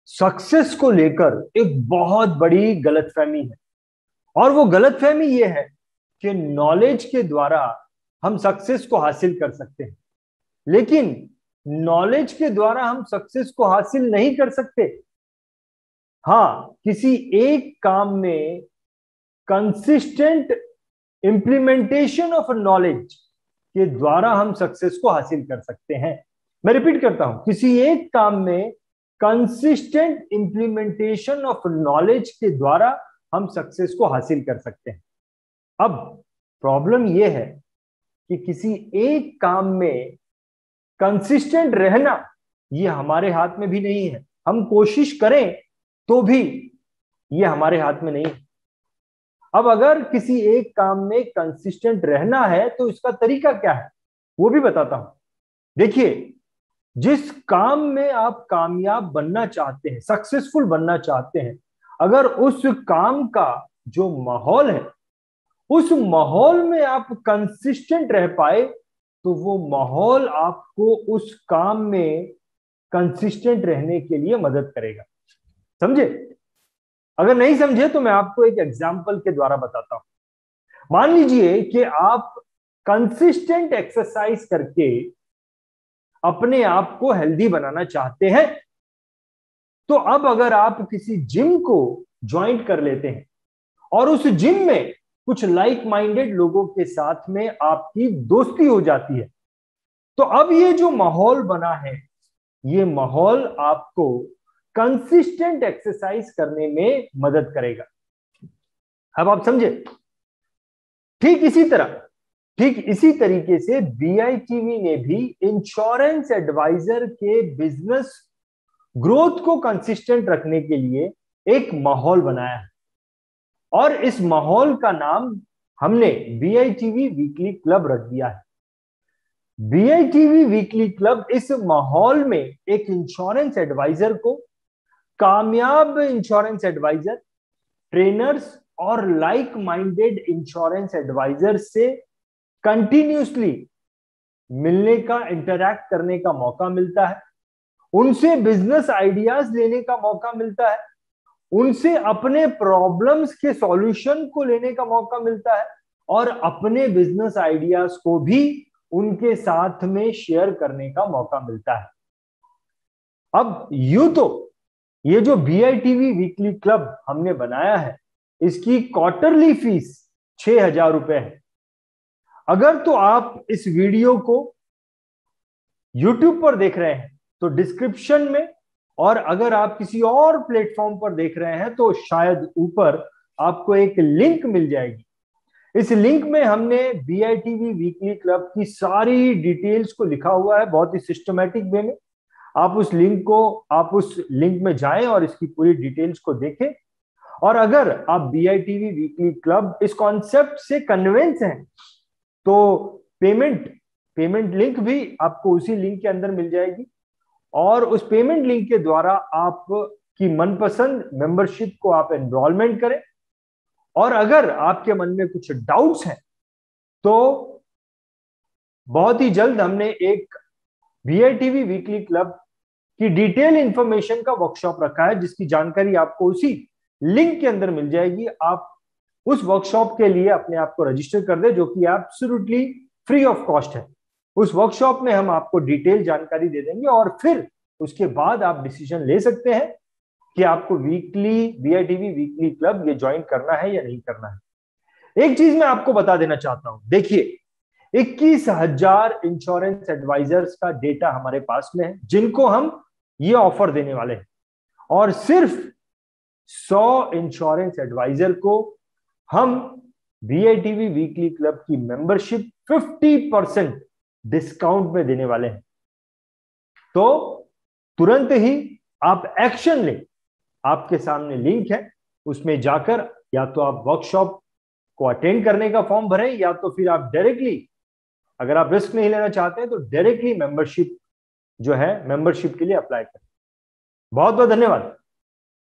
Success को लेकर एक बहुत बड़ी गलतफहमी है। और वो गलतफहमी ये है कि नॉलेज के द्वारा हम सक्सेस को हासिल कर सकते हैं, लेकिन नॉलेज के द्वारा हम सक्सेस को हासिल नहीं कर सकते। हाँ, किसी एक काम में कंसिस्टेंट इंप्लीमेंटेशन ऑफ नॉलेज के द्वारा हम सक्सेस को हासिल कर सकते हैं। मैं रिपीट करता हूं, किसी एक काम में कंसिस्टेंट इंप्लीमेंटेशन ऑफ नॉलेज के द्वारा हम सक्सेस को हासिल कर सकते हैं। अब प्रॉब्लम यह है कि किसी एक काम में कंसिस्टेंट रहना ये हमारे हाथ में भी नहीं है। हम कोशिश करें तो भी ये हमारे हाथ में नहीं है। अब अगर किसी एक काम में कंसिस्टेंट रहना है तो इसका तरीका क्या है वो भी बताता हूं। देखिए, जिस काम में आप कामयाब बनना चाहते हैं, सक्सेसफुल बनना चाहते हैं, अगर उस काम का जो माहौल है उस माहौल में आप कंसिस्टेंट रह पाए तो वो माहौल आपको उस काम में कंसिस्टेंट रहने के लिए मदद करेगा। समझे? अगर नहीं समझे तो मैं आपको एक एग्जांपल के द्वारा बताता हूं। मान लीजिए कि आप कंसिस्टेंट एक्सरसाइज करके अपने आप को हेल्दी बनाना चाहते हैं, तो अब अगर आप किसी जिम को ज्वाइन कर लेते हैं और उस जिम में कुछ लाइक माइंडेड लोगों के साथ में आपकी दोस्ती हो जाती है, तो अब ये जो माहौल बना है ये माहौल आपको कंसिस्टेंट एक्सरसाइज करने में मदद करेगा। अब आप समझे? ठीक इसी तरीके से बीआईटीवी ने भी इंश्योरेंस एडवाइजर के बिजनेस ग्रोथ को कंसिस्टेंट रखने के लिए एक माहौल बनाया है, और इस माहौल का नाम हमने बीआईटीवी वीकली क्लब रख दिया है। बीआईटीवी वीकली क्लब इस माहौल में एक इंश्योरेंस एडवाइजर को कामयाब इंश्योरेंस एडवाइजर, ट्रेनर्स और लाइक माइंडेड इंश्योरेंस एडवाइजर से कंटिन्यूसली मिलने का, इंटरैक्ट करने का मौका मिलता है, उनसे बिजनेस आइडियाज लेने का मौका मिलता है, उनसे अपने प्रॉब्लम्स के सॉल्यूशन को लेने का मौका मिलता है, और अपने बिजनेस आइडियाज को भी उनके साथ में शेयर करने का मौका मिलता है। अब यूं तो ये जो बीआईटीवी वीकली क्लब हमने बनाया है इसकी क्वार्टरली फीस 6,000 रुपए है। अगर तो आप इस वीडियो को YouTube पर देख रहे हैं तो डिस्क्रिप्शन में, और अगर आप किसी और प्लेटफॉर्म पर देख रहे हैं तो शायद ऊपर आपको एक लिंक मिल जाएगी। इस लिंक में हमने बीआईटीवी वीकली क्लब की सारी डिटेल्स को लिखा हुआ है बहुत ही सिस्टमैटिक वे में। आप उस लिंक में जाएं और इसकी पूरी डिटेल्स को देखें। और अगर आप बीआईटीवी वीकली क्लब इस कॉन्सेप्ट से कन्विंस हैं तो पेमेंट लिंक भी आपको उसी लिंक के अंदर मिल जाएगी, और उस पेमेंट लिंक के द्वारा आपकी मनपसंद मेंबरशिप को आप एनरोलमेंट करें। और अगर आपके मन में कुछ डाउट्स हैं तो बहुत ही जल्द हमने एक बीआईटीवी वीकली क्लब की डिटेल इंफॉर्मेशन का वर्कशॉप रखा है, जिसकी जानकारी आपको उसी लिंक के अंदर मिल जाएगी। आप उस वर्कशॉप के लिए अपने आप को रजिस्टर कर दे, जो कि एब्सोल्युटली फ्री ऑफ कॉस्ट है। उस वर्कशॉप में हम आपको डिटेल जानकारी दे देंगे और फिर उसके बाद आप डिसीजन ले सकते हैं कि आपको बीआईटीवी वीकली क्लब ये ज्वाइन करना है या नहीं करना है। एक चीज मैं आपको बता देना चाहता हूं, देखिए 21,000 इंश्योरेंस एडवाइजर्स का डेटा हमारे पास में है जिनको हम ये ऑफर देने वाले हैं, और सिर्फ 100 इंश्योरेंस एडवाइजर को हम बीआईटीवी वीकली क्लब की मेंबरशिप 50% डिस्काउंट में देने वाले हैं। तो तुरंत ही आप एक्शन लें। आपके सामने लिंक है, उसमें जाकर या तो आप वर्कशॉप को अटेंड करने का फॉर्म भरें, या तो फिर आप डायरेक्टली, अगर आप रिस्क नहीं लेना चाहते हैं तो डायरेक्टली मेंबरशिप जो है मेंबरशिप के लिए अप्लाई करें। बहुत बहुत धन्यवाद।